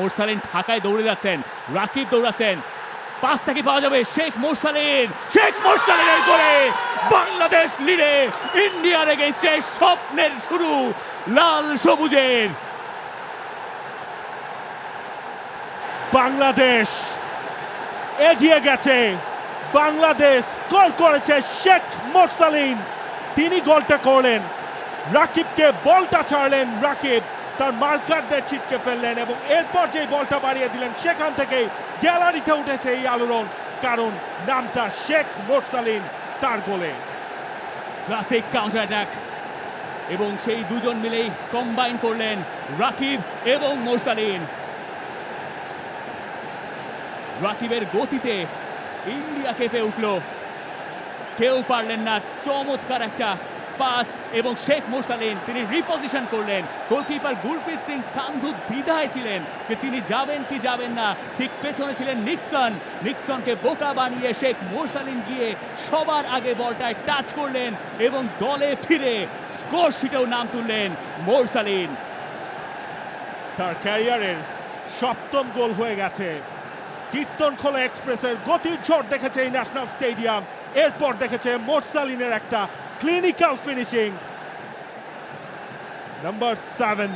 মোরসালিন ঢাকায় দৌড়ে যাচ্ছেন, রাকিব দৌড়াচ্ছেন, পাসটা কি পাওয়া যাবে? শেখ মোরসালিনের গোলে বাংলাদেশ লিডে, ইন্ডিয়ার এগেইনস্টে স্বপ্নের শুরু লাল সবুজের। বাংলাদেশ এগিয়ে গেছে, বাংলাদেশ গোল করেছে শেখ মোরসালিন, তিনি গোলটা করলেন। রাকিবকে বলটা ছাড়লেন, রাকিব তার মার্কারদের ছিটকে ফেললেন এবং এরপর যে বলটা বাড়িয়ে দিলেন সেখান থেকেই গ্যালারিতে উঠেছে এই আলোড়ন, কারণ নামটা শেখ মোরসালিন তার গোলে। ক্লাসিক কাউন্টার অ্যাটাক এবং সেই দুজন মিলেই কম্বাইন করলেন রাকিব এবং মোরসালিন। রাকিবের গতিতে ইন্ডিয়া কেঁপে উঠল, কেউ পারলেন না। চমৎকার একটা পাস এবং শেখ মোরসালিন তিনি রিপোজিশন করলেন। গোলকিপার গুরপ্রীত সিং সান্ধু দ্বিধায় ছিলেন যে তিনি যাবেন কি যাবেন না, ঠিক পেছনে ছিলেন নিক্সনকে বোকা বানিয়ে শেখ মোরসালিন গিয়ে সবার আগে বলটায় টাচ করলেন এবং দলে ফিরে স্কোর শিটেও নাম তুললেন মোরসালিন। তার ক্যারিয়ারের সপ্তম গোল হয়ে গেছে। কীর্তনখোলা এক্সপ্রেসের গতির ঝড় দেখেছে এই ন্যাশনাল স্টেডিয়াম, এরপর দেখেছে মোরসালিনের একটা ক্লিনিক্যাল ফিনিশিং। নাম্বার 7